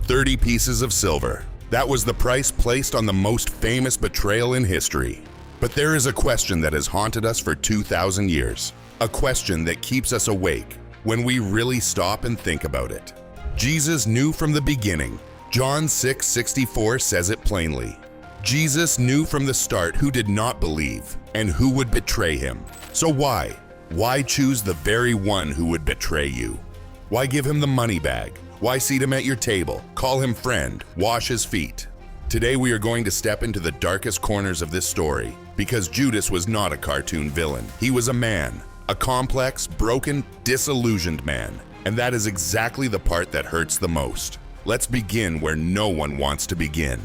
30 pieces of silver. That was the price placed on the most famous betrayal in history. But there is a question that has haunted us for 2,000 years. A question that keeps us awake when we really stop and think about it. Jesus knew from the beginning. John 6:64 says it plainly. Jesus knew from the start who did not believe and who would betray him. So why? Why choose the very one who would betray you? Why give him the money bag? Why seat him at your table, call him friend, wash his feet? Today we are going to step into the darkest corners of this story because Judas was not a cartoon villain. He was a man, a complex, broken, disillusioned man. And that is exactly the part that hurts the most. Let's begin where no one wants to begin.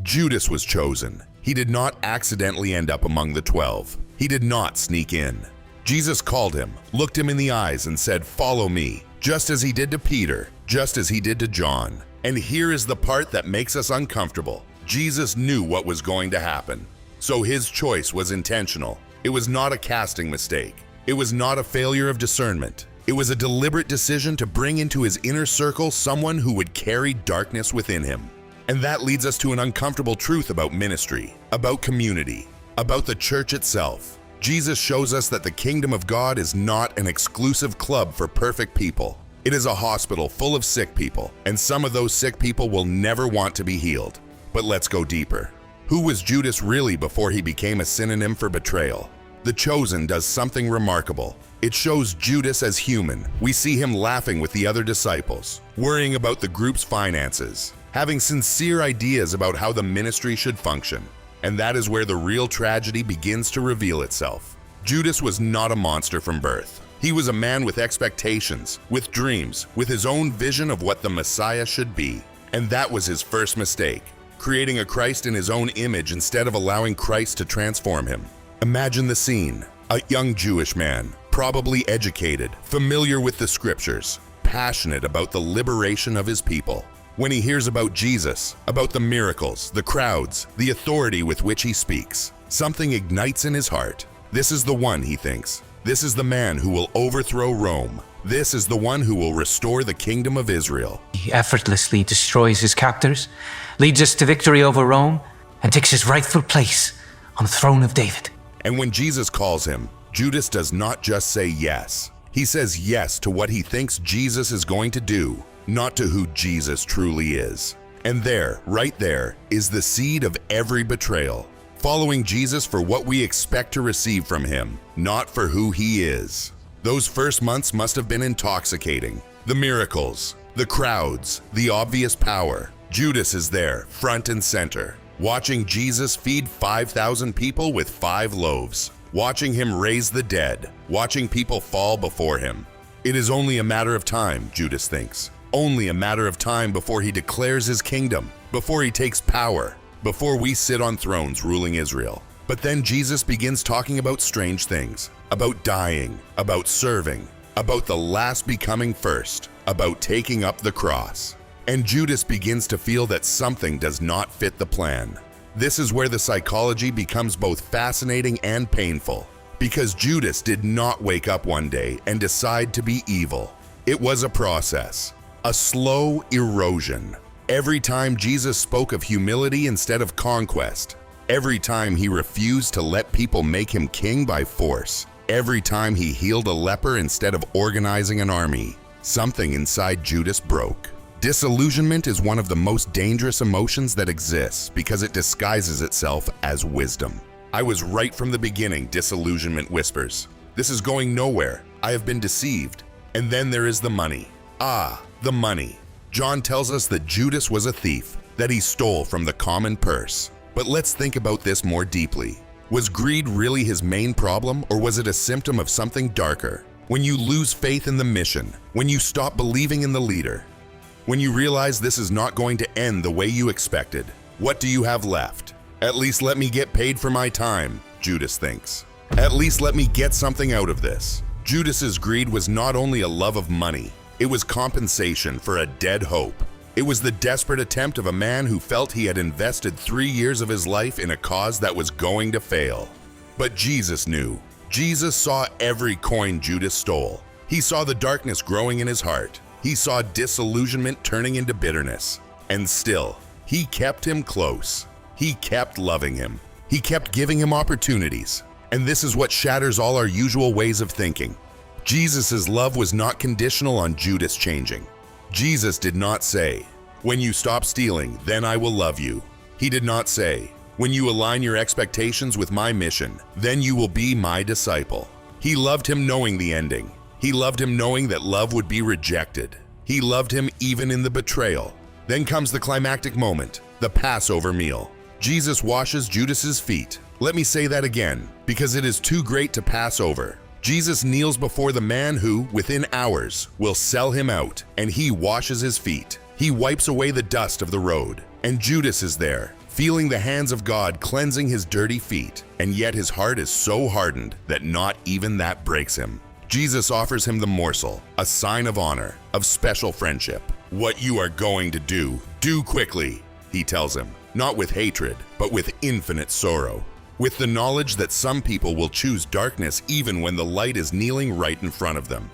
Judas was chosen. He did not accidentally end up among the 12. He did not sneak in. Jesus called him, looked him in the eyes and said, "Follow me," just as he did to Peter, just as he did to John. And here is the part that makes us uncomfortable. Jesus knew what was going to happen. So his choice was intentional. It was not a casting mistake. It was not a failure of discernment. It was a deliberate decision to bring into his inner circle someone who would carry darkness within him. And that leads us to an uncomfortable truth about ministry, about community, about the church itself. Jesus shows us that the kingdom of God is not an exclusive club for perfect people. It is a hospital full of sick people, and some of those sick people will never want to be healed. But let's go deeper. Who was Judas really before he became a synonym for betrayal? The Chosen does something remarkable. It shows Judas as human. We see him laughing with the other disciples, worrying about the group's finances, having sincere ideas about how the ministry should function. And that is where the real tragedy begins to reveal itself. Judas was not a monster from birth. He was a man with expectations, with dreams, with his own vision of what the Messiah should be. And that was his first mistake, creating a Christ in his own image instead of allowing Christ to transform him. Imagine the scene. A young Jewish man, probably educated, familiar with the scriptures, passionate about the liberation of his people. When he hears about Jesus, about the miracles, the crowds, the authority with which he speaks, something ignites in his heart. This is the one, he thinks. This is the man who will overthrow Rome. This is the one who will restore the kingdom of Israel. He effortlessly destroys his captors, leads us to victory over Rome, and takes his rightful place on the throne of David. And when Jesus calls him, Judas does not just say yes. He says yes to what he thinks Jesus is going to do, not to who Jesus truly is. And there, right there, is the seed of every betrayal. Following Jesus for what we expect to receive from him, not for who he is. Those first months must have been intoxicating. The miracles, the crowds, the obvious power. Judas is there, front and center, watching Jesus feed 5,000 people with 5 loaves, watching him raise the dead, watching people fall before him. It is only a matter of time, Judas thinks. Only a matter of time before he declares his kingdom, before he takes power, before we sit on thrones ruling Israel. But then Jesus begins talking about strange things, about dying, about serving, about the last becoming first, about taking up the cross. And Judas begins to feel that something does not fit the plan. This is where the psychology becomes both fascinating and painful, because Judas did not wake up one day and decide to be evil. It was a process. A slow erosion. Every time Jesus spoke of humility instead of conquest, every time he refused to let people make him king by force, every time he healed a leper instead of organizing an army, something inside Judas broke. Disillusionment is one of the most dangerous emotions that exists because it disguises itself as wisdom. I was right from the beginning, disillusionment whispers. This is going nowhere. I have been deceived. And then there is the money. The money. John tells us that Judas was a thief, that he stole from the common purse. But let's think about this more deeply. Was greed really his main problem, or was it a symptom of something darker? When you lose faith in the mission, when you stop believing in the leader, when you realize this is not going to end the way you expected, what do you have left? At least let me get paid for my time, Judas thinks. At least let me get something out of this. Judas's greed was not only a love of money, it was compensation for a dead hope. It was the desperate attempt of a man who felt he had invested 3 years of his life in a cause that was going to fail. But Jesus knew. Jesus saw every coin Judas stole. He saw the darkness growing in his heart. He saw disillusionment turning into bitterness. And still, he kept him close. He kept loving him. He kept giving him opportunities. And this is what shatters all our usual ways of thinking. Jesus' love was not conditional on Judas changing. Jesus did not say, "When you stop stealing, then I will love you." He did not say, "When you align your expectations with my mission, then you will be my disciple." He loved him knowing the ending. He loved him knowing that love would be rejected. He loved him even in the betrayal. Then comes the climactic moment, the Passover meal. Jesus washes Judas's feet. Let me say that again, because it is too great to pass over. Jesus kneels before the man who, within hours, will sell him out, and he washes his feet. He wipes away the dust of the road, and Judas is there, feeling the hands of God cleansing his dirty feet, and yet his heart is so hardened that not even that breaks him. Jesus offers him the morsel, a sign of honor, of special friendship. "What you are going to do quickly," he tells him, not with hatred, but with infinite sorrow. With the knowledge that some people will choose darkness even when the light is kneeling right in front of them.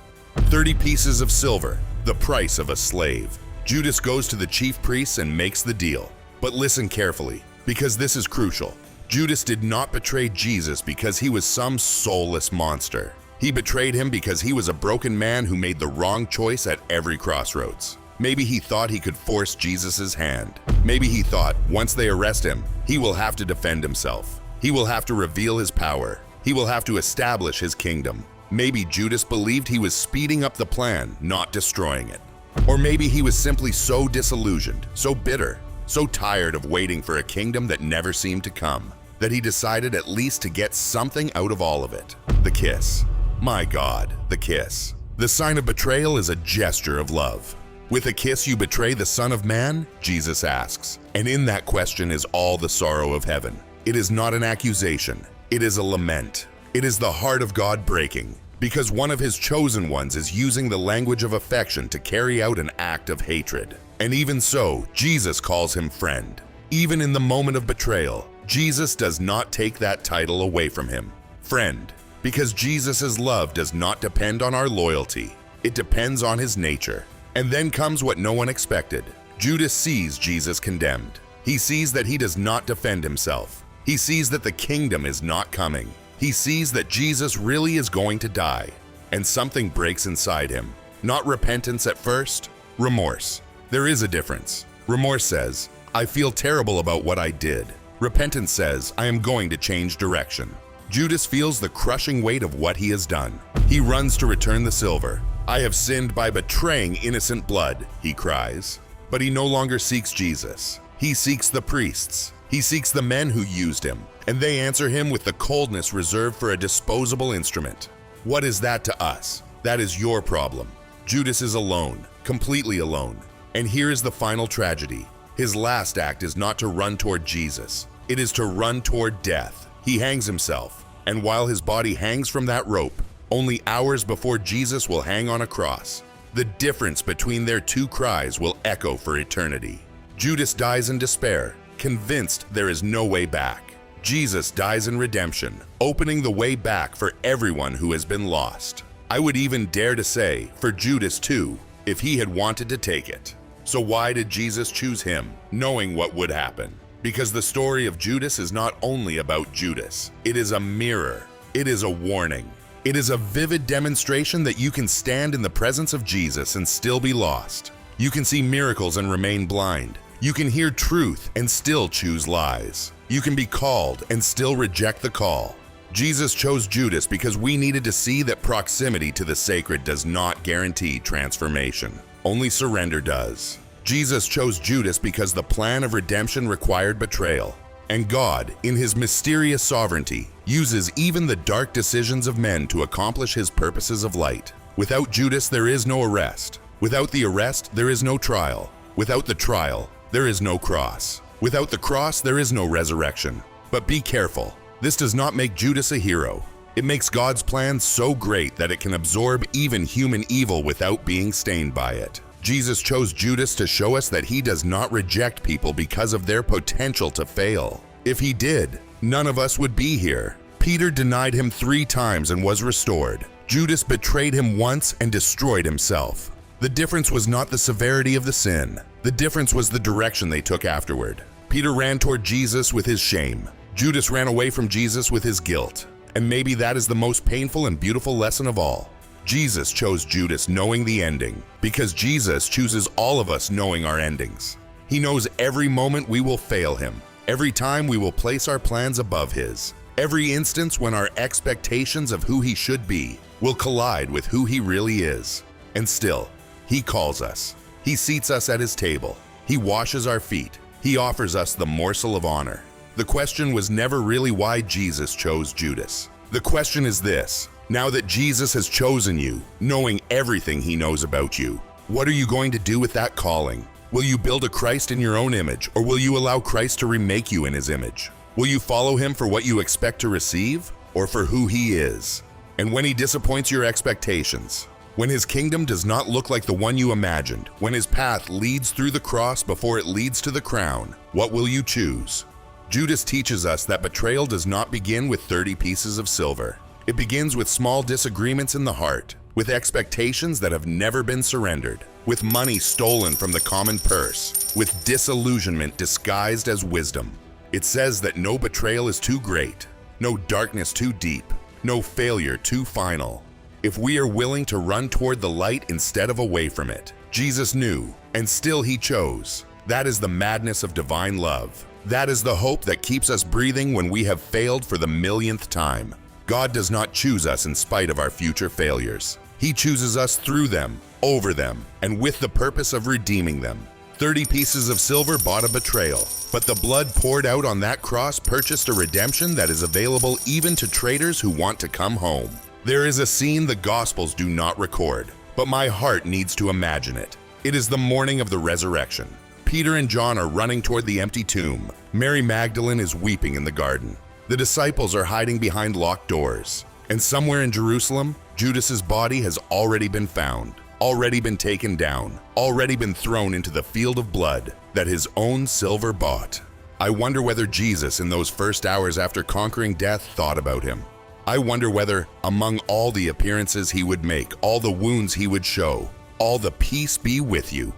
30 pieces of silver, the price of a slave. Judas goes to the chief priests and makes the deal. But listen carefully, because this is crucial. Judas did not betray Jesus because he was some soulless monster. He betrayed him because he was a broken man who made the wrong choice at every crossroads. Maybe he thought he could force Jesus' hand. Maybe he thought, once they arrest him, he will have to defend himself. He will have to reveal his power. He will have to establish his kingdom. Maybe Judas believed he was speeding up the plan, not destroying it. Or maybe he was simply so disillusioned, so bitter, so tired of waiting for a kingdom that never seemed to come, that he decided at least to get something out of all of it. The kiss. My God, the kiss. The sign of betrayal is a gesture of love. With a kiss you betray the Son of Man? Jesus asks. And in that question is all the sorrow of heaven. It is not an accusation. It is a lament. It is the heart of God breaking, because one of his chosen ones is using the language of affection to carry out an act of hatred. And even so, Jesus calls him friend. Even in the moment of betrayal, Jesus does not take that title away from him. Friend, because Jesus' love does not depend on our loyalty. It depends on his nature. And then comes what no one expected. Judas sees Jesus condemned. He sees that he does not defend himself. He sees that the kingdom is not coming. He sees that Jesus really is going to die. And something breaks inside him. Not repentance at first, remorse. There is a difference. Remorse says, "I feel terrible about what I did." Repentance says, "I am going to change direction." Judas feels the crushing weight of what he has done. He runs to return the silver. "I have sinned by betraying innocent blood," he cries. But he no longer seeks Jesus. He seeks the priests. He seeks the men who used him, and they answer him with the coldness reserved for a disposable instrument. What is that to us? That is your problem. Judas is alone, completely alone. And here is the final tragedy. His last act is not to run toward Jesus. It is to run toward death. He hangs himself, and while his body hangs from that rope, only hours before Jesus will hang on a cross. The difference between their two cries will echo for eternity. Judas dies in despair, convinced there is no way back. Jesus dies in redemption, opening the way back for everyone who has been lost. I would even dare to say, for Judas too, if he had wanted to take it. So why did Jesus choose him, knowing what would happen? Because the story of Judas is not only about Judas. It is a mirror. It is a warning. It is a vivid demonstration that you can stand in the presence of Jesus and still be lost. You can see miracles and remain blind. You can hear truth and still choose lies. You can be called and still reject the call. Jesus chose Judas because we needed to see that proximity to the sacred does not guarantee transformation. Only surrender does. Jesus chose Judas because the plan of redemption required betrayal. And God, in his mysterious sovereignty, uses even the dark decisions of men to accomplish his purposes of light. Without Judas, there is no arrest. Without the arrest, there is no trial. Without the trial, there is no cross. Without the cross, there is no resurrection. But be careful. This does not make Judas a hero. It makes God's plan so great that it can absorb even human evil without being stained by it. Jesus chose Judas to show us that he does not reject people because of their potential to fail. If he did, none of us would be here. Peter denied him 3 times and was restored. Judas betrayed him once and destroyed himself. The difference was not the severity of the sin. The difference was the direction they took afterward. Peter ran toward Jesus with his shame. Judas ran away from Jesus with his guilt. And maybe that is the most painful and beautiful lesson of all. Jesus chose Judas knowing the ending, because Jesus chooses all of us knowing our endings. He knows every moment we will fail him, every time we will place our plans above his, every instance when our expectations of who he should be will collide with who he really is. And still, he calls us. He seats us at his table. He washes our feet. He offers us the morsel of honor. The question was never really why Jesus chose Judas. The question is this: now that Jesus has chosen you, knowing everything he knows about you, what are you going to do with that calling? Will you build a Christ in your own image, or will you allow Christ to remake you in his image? Will you follow him for what you expect to receive, or for who he is? And when he disappoints your expectations, when his kingdom does not look like the one you imagined, when his path leads through the cross before it leads to the crown, what will you choose? Judas teaches us that betrayal does not begin with 30 pieces of silver. It begins with small disagreements in the heart, with expectations that have never been surrendered, with money stolen from the common purse, with disillusionment disguised as wisdom. It says that no betrayal is too great, no darkness too deep, no failure too final. If we are willing to run toward the light instead of away from it, Jesus knew, and still he chose. That is the madness of divine love. That is the hope that keeps us breathing when we have failed for the millionth time. God does not choose us in spite of our future failures. He chooses us through them, over them, and with the purpose of redeeming them. 30 pieces of silver bought a betrayal, but the blood poured out on that cross purchased a redemption that is available even to traitors who want to come home. There is a scene the Gospels do not record, but my heart needs to imagine it. It is the morning of the resurrection. Peter and John are running toward the empty tomb. Mary Magdalene is weeping in the garden. The disciples are hiding behind locked doors. And somewhere in Jerusalem, Judas's body has already been found, already been taken down, already been thrown into the field of blood that his own silver bought. I wonder whether Jesus, in those first hours after conquering death, thought about him. I wonder whether, among all the appearances he would make, all the wounds he would show, all the peace be with you,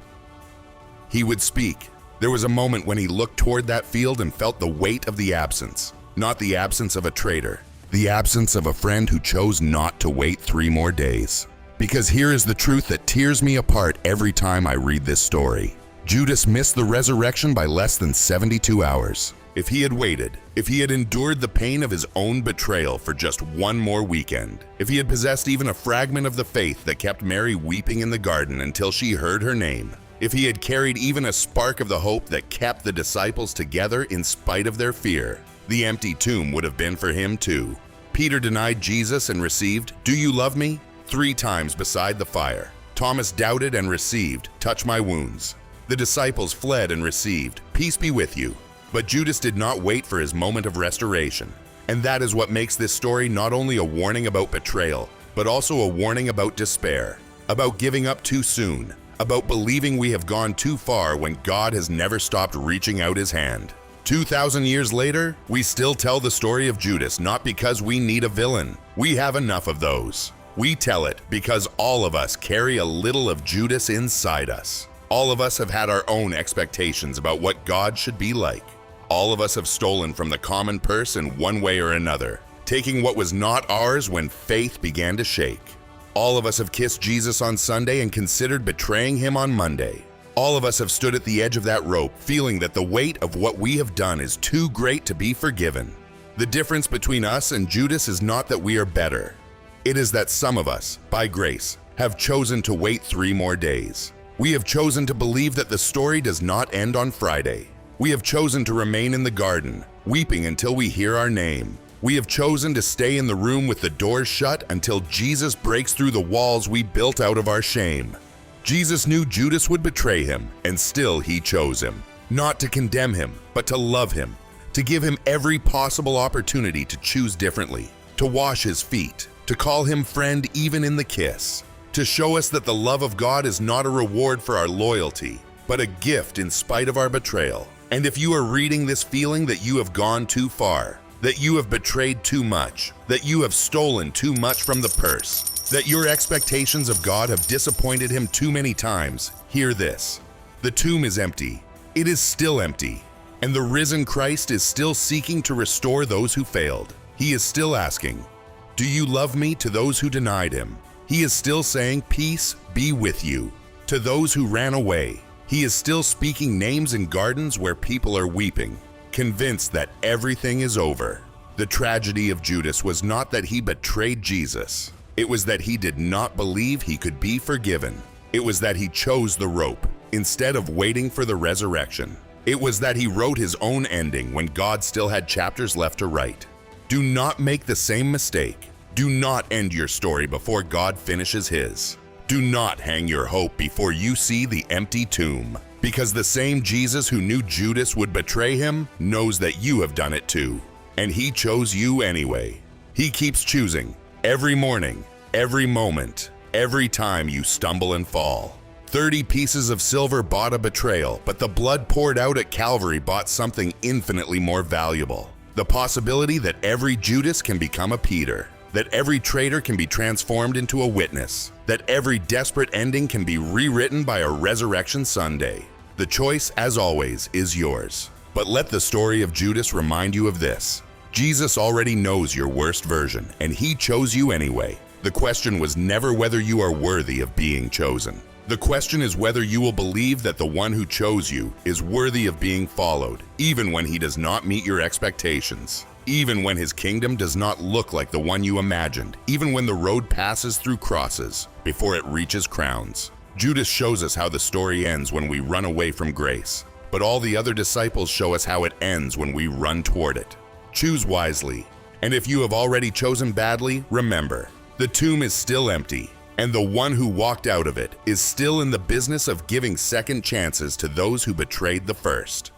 he would speak. There was a moment when he looked toward that field and felt the weight of the absence. Not the absence of a traitor, the absence of a friend who chose not to wait 3 more days. Because here is the truth that tears me apart every time I read this story. Judas missed the resurrection by less than 72 hours. If he had waited, if he had endured the pain of his own betrayal for just 1 more weekend, if he had possessed even a fragment of the faith that kept Mary weeping in the garden until she heard her name, if he had carried even a spark of the hope that kept the disciples together in spite of their fear, the empty tomb would have been for him too. Peter denied Jesus and received, "Do you love me?" 3 times beside the fire. Thomas doubted and received, "Touch my wounds." The disciples fled and received, "Peace be with you." But Judas did not wait for his moment of restoration. And that is what makes this story not only a warning about betrayal, but also a warning about despair, about giving up too soon, about believing we have gone too far when God has never stopped reaching out his hand. 2,000 years later, we still tell the story of Judas not because we need a villain. We have enough of those. We tell it because all of us carry a little of Judas inside us. All of us have had our own expectations about what God should be like. All of us have stolen from the common purse in one way or another, taking what was not ours when faith began to shake. All of us have kissed Jesus on Sunday and considered betraying him on Monday. All of us have stood at the edge of that rope, feeling that the weight of what we have done is too great to be forgiven. The difference between us and Judas is not that we are better. It is that some of us, by grace, have chosen to wait 3 more days. We have chosen to believe that the story does not end on Friday. We have chosen to remain in the garden, weeping until we hear our name. We have chosen to stay in the room with the doors shut until Jesus breaks through the walls we built out of our shame. Jesus knew Judas would betray him, and still he chose him. Not to condemn him, but to love him, to give him every possible opportunity to choose differently, to wash his feet, to call him friend even in the kiss, to show us that the love of God is not a reward for our loyalty, but a gift in spite of our betrayal. And if you are reading this feeling that you have gone too far, that you have betrayed too much, that you have stolen too much from the purse, That your expectations of God have disappointed him too many times, hear this. The tomb is empty. It is still empty. And the risen Christ is still seeking to restore those who failed. He is still asking, "Do you love me?" to those who denied him. He is still saying, "Peace be with you." To those who ran away, he is still speaking names in gardens where people are weeping, convinced that everything is over. The tragedy of Judas was not that he betrayed Jesus. It was that he did not believe he could be forgiven. It was that he chose the rope instead of waiting for the resurrection. It was that he wrote his own ending when God still had chapters left to write. Do not make the same mistake. Do not end your story before God finishes his. Do not hang your hope before you see the empty tomb, because the same Jesus who knew Judas would betray him knows that you have done it too, and he chose you anyway. He keeps choosing every morning, every moment, every time you stumble and fall. 30 pieces of silver bought a betrayal, but the blood poured out at Calvary bought something infinitely more valuable. The possibility that every Judas can become a Peter, that every traitor can be transformed into a witness, that every desperate ending can be rewritten by a resurrection Sunday. The choice, as always, is yours. But let the story of Judas remind you of this. Jesus already knows your worst version, and he chose you anyway. The question was never whether you are worthy of being chosen. The question is whether you will believe that the one who chose you is worthy of being followed, even when he does not meet your expectations, even when his kingdom does not look like the one you imagined, even when the road passes through crosses before it reaches crowns. Judas shows us how the story ends when we run away from grace, but all the other disciples show us how it ends when we run toward it. Choose wisely, and if you have already chosen badly, remember, the tomb is still empty, and the one who walked out of it is still in the business of giving second chances to those who betrayed the first.